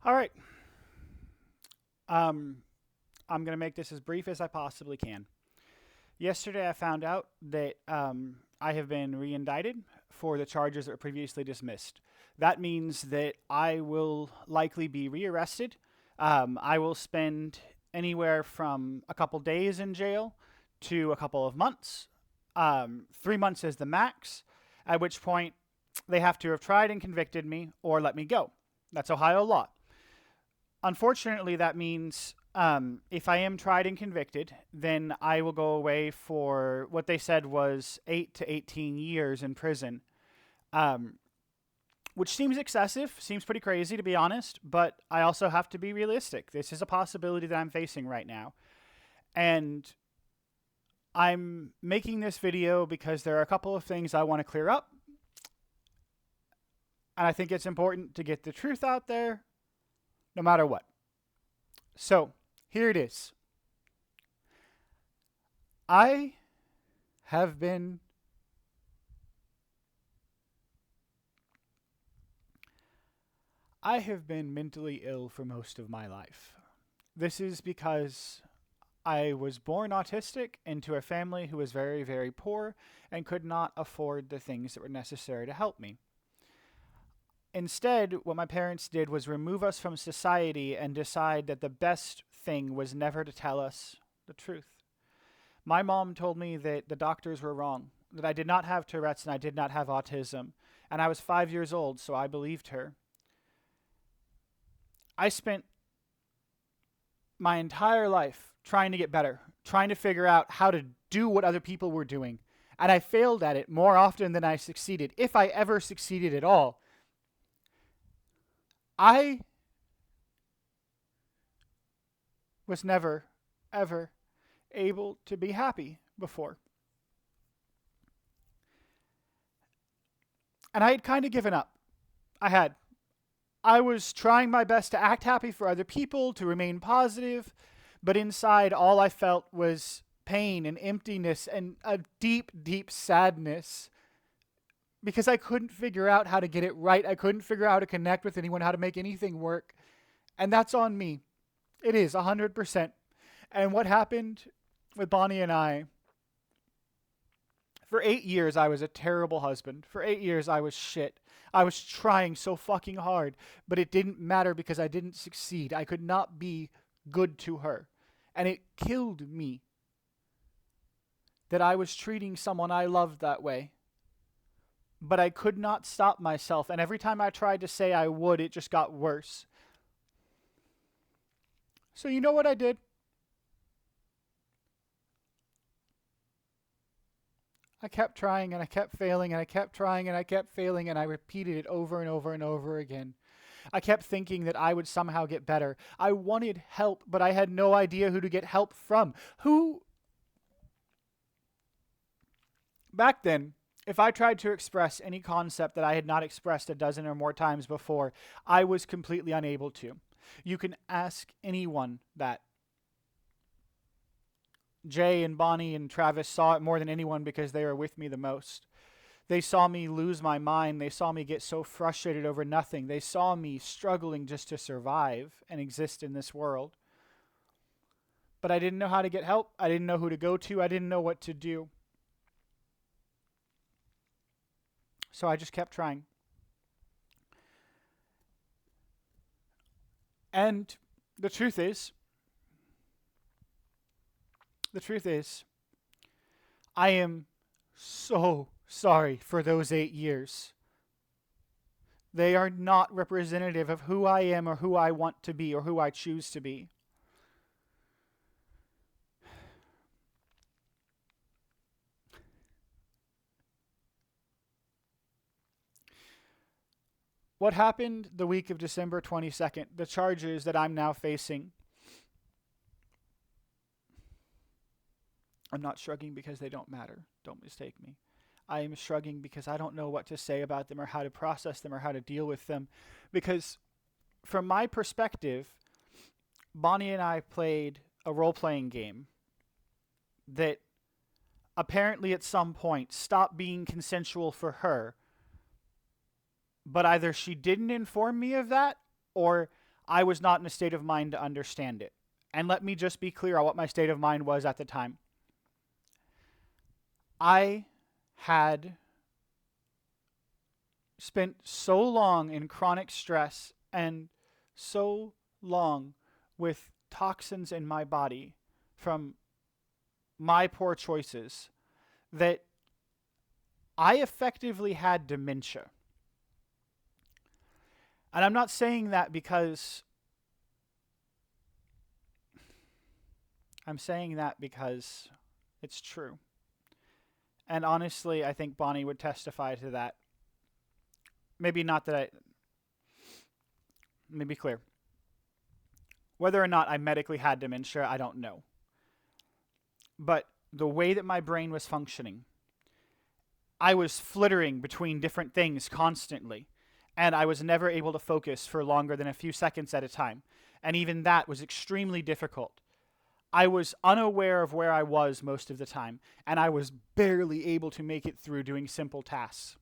All right. Um, I'm going to make this as brief as I possibly can. Yesterday, I found out that I have been reindicted for the charges that were previously dismissed. That means that I will likely be rearrested. I will spend anywhere from a couple days in jail to a couple of months. 3 months is the max, at which point they have to have tried and convicted me or let me go. That's Ohio law. Unfortunately, that means if I am tried and convicted, then I will go away for what they said was 8 to 18 years in prison, um, which seems excessive, seems pretty crazy to be honest, but I also have to be realistic. This is a possibility that I'm facing right now. And I'm making this video because there are a couple of things I want to clear up. And I think it's important to get the truth out there no matter what. So, here it is. I have been I have been mentally ill for most of my life. This is because I was born autistic into a family who was very, very poor and could not afford the things that were necessary to help me. Instead, what my parents did was remove us from society and decide that the best thing was never to tell us the truth. My mom told me that the doctors were wrong, that I did not have Tourette's and I did not have autism, and I was 5 years old, so I believed her. I spent my entire life trying to get better, trying to figure out how to do what other people were doing, and I failed at it more often than I succeeded, if I ever succeeded at all. I was never, ever able to be happy before. And I had kind of given up. I had. I was trying my best to act happy for other people, to remain positive, but inside all I felt was pain and emptiness and a deep, deep sadness because I couldn't figure out how to get it right. I couldn't figure out how to connect with anyone, how to make anything work. And that's on me. It is 100%. And what happened with Bonnie and I, for 8 years, I was a terrible husband. For 8 years, I was shit. I was trying so fucking hard, but it didn't matter because I didn't succeed. I could not be good to her. And it killed me that I was treating someone I loved that way. But I could not stop myself, and every time I tried to say I would, it just got worse. So, you know what I did? I kept trying and I kept failing and I kept trying and I kept failing and I repeated it over and over and over again. I kept thinking that I would somehow get better. I wanted help, but I had no idea who to get help from. Who, back then, if I tried to express any concept that I had not expressed a dozen or more times before, I was completely unable to. You can ask anyone that. Jay and Bonnie and Travis saw it more than anyone because they were with me the most. They saw me lose my mind. They saw me get so frustrated over nothing. They saw me struggling just to survive and exist in this world. But I didn't know how to get help. I didn't know who to go to. I didn't know what to do. So I just kept trying. And the truth is, the truth is, I am so sorry for those 8 years. They are not representative of who I am or who I want to be or who I choose to be. What happened the week of December 22nd, the charges that I'm now facing, I'm not shrugging because they don't matter. Don't mistake me. I am shrugging because I don't know what to say about them or how to process them or how to deal with them. Because from my perspective, Bonnie and I played a role playing game that apparently at some point stopped being consensual for her, but either she didn't inform me of that or I was not in a state of mind to understand it. And let me just be clear on what my state of mind was at the time. I had spent so long in chronic stress and so long with toxins in my body from my poor choices that I effectively had dementia. And I'm not saying that because it's true. And honestly, I think Bonnie would testify to that. Maybe not that let me be clear. Whether or not I medically had dementia, I don't know. But the way that my brain was functioning, I was flittering between different things constantly, and I was never able to focus for longer than a few seconds at a time. And even that was extremely difficult. I was unaware of where I was most of the time, and I was barely able to make it through doing simple tasks.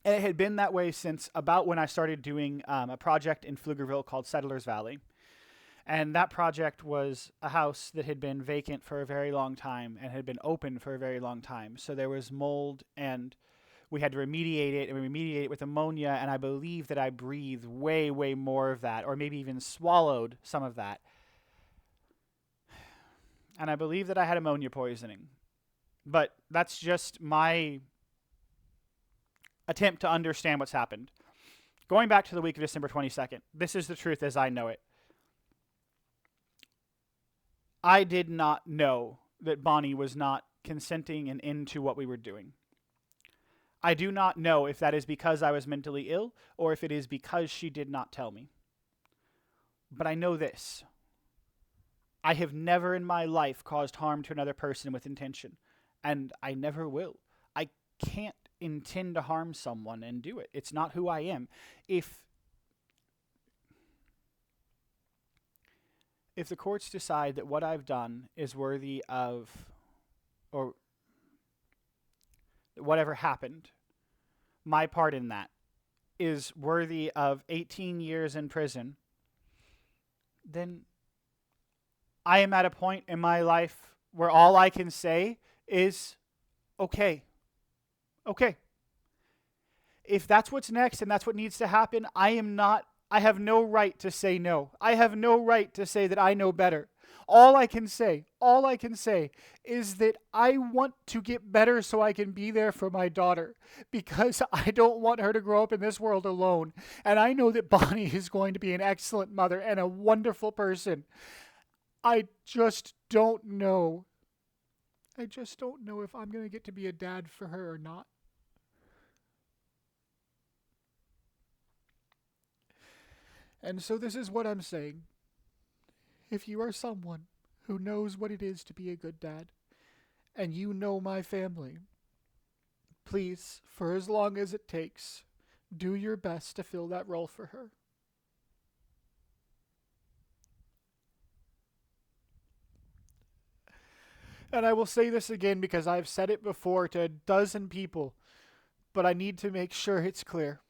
And it had been that way since about when I started doing a project in Pflugerville called Settlers Valley. And that project was a house that had been vacant for a very long time and had been open for a very long time. So there was mold, and we had to remediate it, and we remediate it with ammonia, and I believe that I breathed way, way more of that, or maybe even swallowed some of that. And I believe that I had ammonia poisoning. But that's just my attempt to understand what's happened. Going back to the week of December 22nd, this is the truth as I know it. I did not know that Bonnie was not consenting and into what we were doing. I do not know if that is because I was mentally ill or if it is because she did not tell me. But I know this. I have never in my life caused harm to another person with intention, and I never will. I can't intend to harm someone and do it. It's not who I am. If the courts decide that what I've done is worthy of, or whatever happened, my part in that is worthy of 18 years in prison, then I am at a point in my life where all I can say is, okay. Okay. If that's what's next and that's what needs to happen, I have no right to say no. I have no right to say that I know better. All I can say is that I want to get better so I can be there for my daughter, because I don't want her to grow up in this world alone. And I know that Bonnie is going to be an excellent mother and a wonderful person. I just don't know. I just don't know if I'm going to get to be a dad for her or not. And so this is what I'm saying. If you are someone who knows what it is to be a good dad, and you know my family, please, for as long as it takes, do your best to fill that role for her. And I will say this again because I've said it before to a dozen people, but I need to make sure it's clear.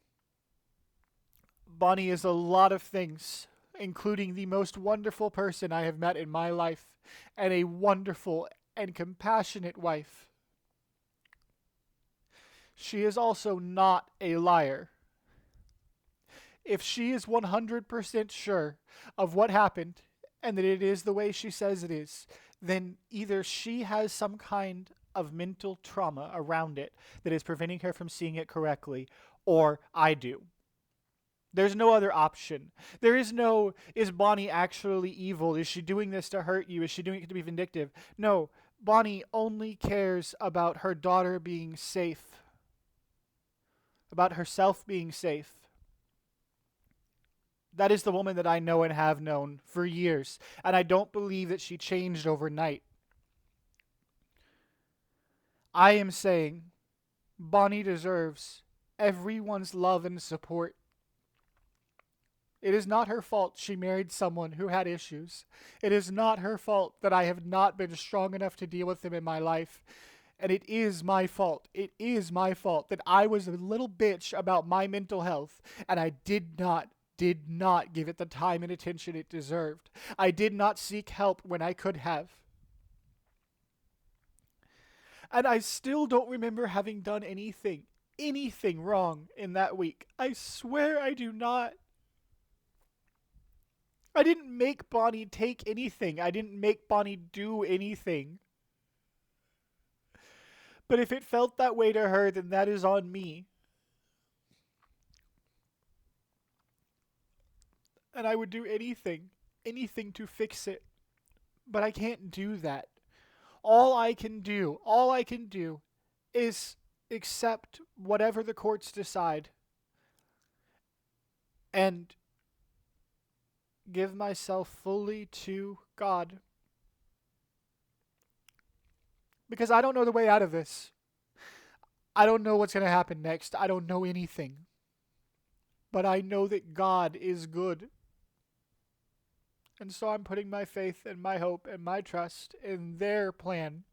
Bonnie is a lot of things, including the most wonderful person I have met in my life, and a wonderful and compassionate wife. She is also not a liar. If she is 100% sure of what happened, and that it is the way she says it is, then either she has some kind of mental trauma around it that is preventing her from seeing it correctly, or I do. There's no other option. There is no, is Bonnie actually evil? Is she doing this to hurt you? Is she doing it to be vindictive? No, Bonnie only cares about her daughter being safe, about herself being safe. That is the woman that I know and have known for years, and I don't believe that she changed overnight. I am saying Bonnie deserves everyone's love and support. It is not her fault she married someone who had issues. It is not her fault that I have not been strong enough to deal with them in my life. And it is my fault. It is my fault that I was a little bitch about my mental health, and I did not did not give it the time and attention it deserved. I did not seek help when I could have. And I still don't remember having done anything wrong in that week. I swear I do not. I didn't make Bonnie take anything. I didn't make Bonnie do anything. But if it felt that way to her, then that is on me. And I would do anything to fix it. But I can't do that. All I can do is accept whatever the courts decide and give myself fully to God. Because I don't know the way out of this. I don't know what's going to happen next. I don't know anything. But I know that God is good. And so I'm putting my faith and my hope and my trust in their plan.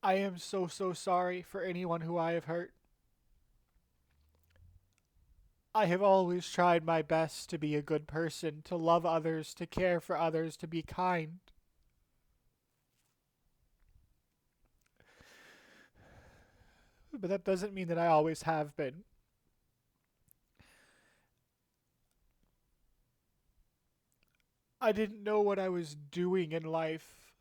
I am so sorry for anyone who I have hurt. I have always tried my best to be a good person, to love others, to care for others, to be kind. But that doesn't mean that I always have been. I didn't know what I was doing in life.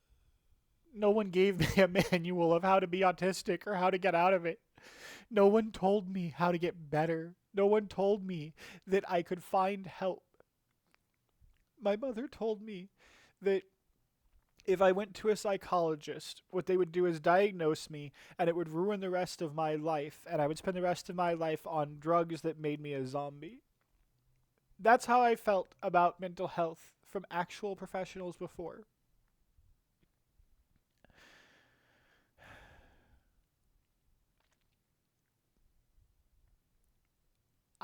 No one gave me a manual of how to be autistic or how to get out of it. No one told me how to get better. No one told me that I could find help. My mother told me that if I went to a psychologist, what they would do is diagnose me, and it would ruin the rest of my life, and I would spend the rest of my life on drugs that made me a zombie. That's how I felt about mental health from actual professionals before.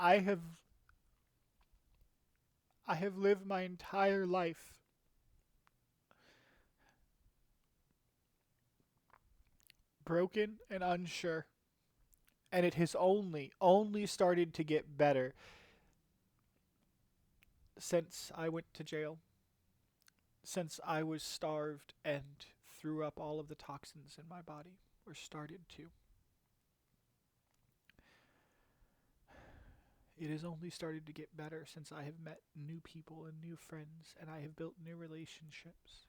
I have lived my entire life broken and unsure. And it has only started to get better since I went to jail. Since I was starved and threw up all of the toxins in my body, or started to. It has only started to get better since I have met new people and new friends, and I have built new relationships.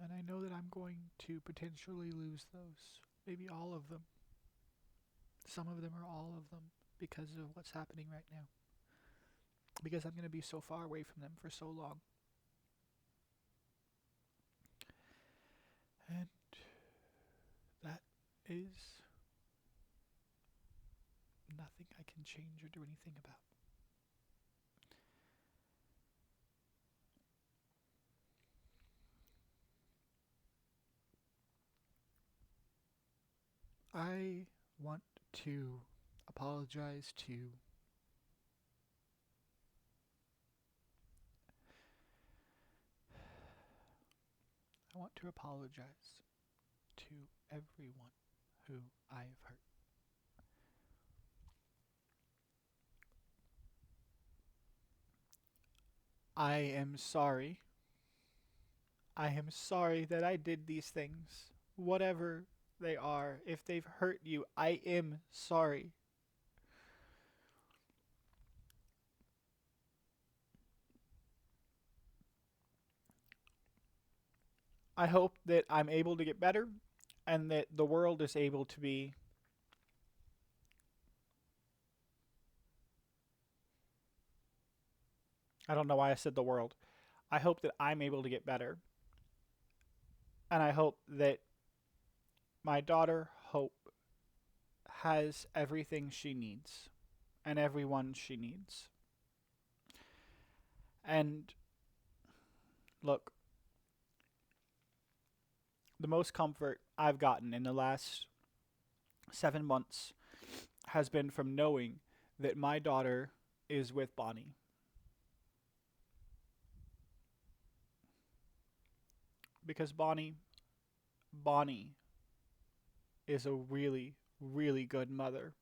And I know that I'm going to potentially lose those. Maybe all of them. Some of them or all of them, because of what's happening right now. Because I'm going to be so far away from them for so long. And that is nothing I can change or do anything about. I want to apologize to everyone who I have hurt. I am sorry. I am sorry that I did these things. Whatever they are, if they've hurt you, I am sorry. I hope that I'm able to get better and that the world is able to be I don't know why I said the world. I hope that I'm able to get better. And I hope that my daughter, Hope, has everything she needs and everyone she needs. And look, the most comfort I've gotten in the last 7 months has been from knowing that my daughter is with Bonnie. because Bonnie is a really, really good mother.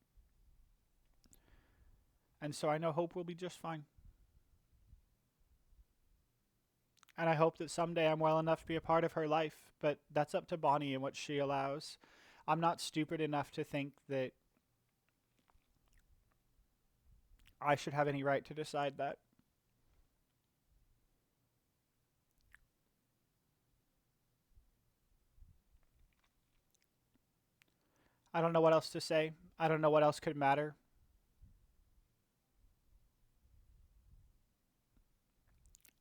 And so I know Hope will be just fine. And I hope that someday I'm well enough to be a part of her life, but that's up to Bonnie and what she allows. I'm not stupid enough to think that I should have any right to decide that. I don't know what else to say. I don't know what else could matter.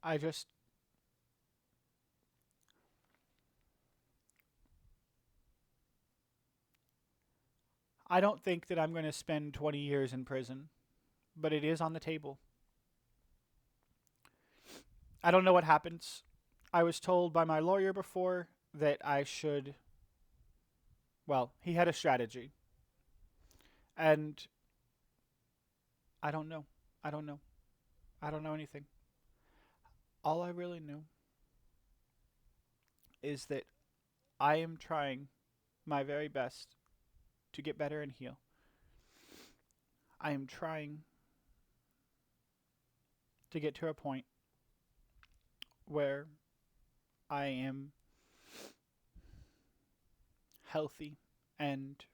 I just. I don't think that I'm going to spend 20 years in prison, but it is on the table. I don't know what happens. I was told by my lawyer before that I should. Well, he had a strategy. And I don't know. I don't know. I don't know anything. All I really know is that I am trying my very best to get better and heal. I am trying to get to a point where I am healthy and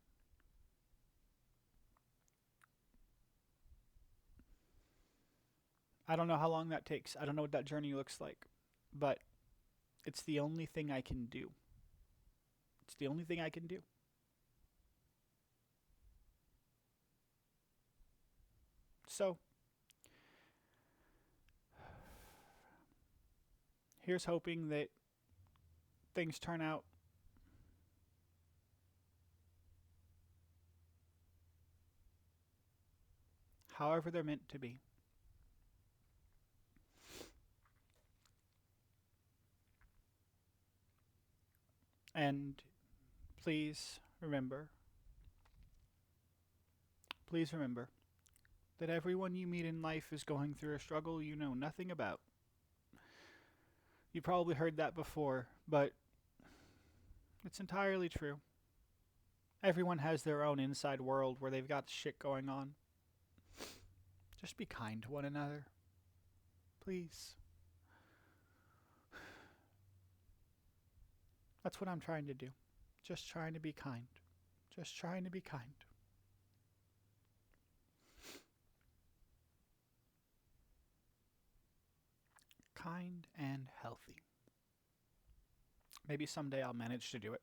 I don't know how long that takes. I don't know what that journey looks like, but it's the only thing I can do. It's the only thing I can do. So, here's hoping that things turn out however they're meant to be. And please remember, please remember that everyone you meet in life is going through a struggle you know nothing about. You probably heard that before, but it's entirely true. Everyone has their own inside world where they've got shit going on. Just be kind to one another. Please. That's what I'm trying to do. Just trying to be kind. Just trying to be kind. Kind and healthy. Maybe someday I'll manage to do it.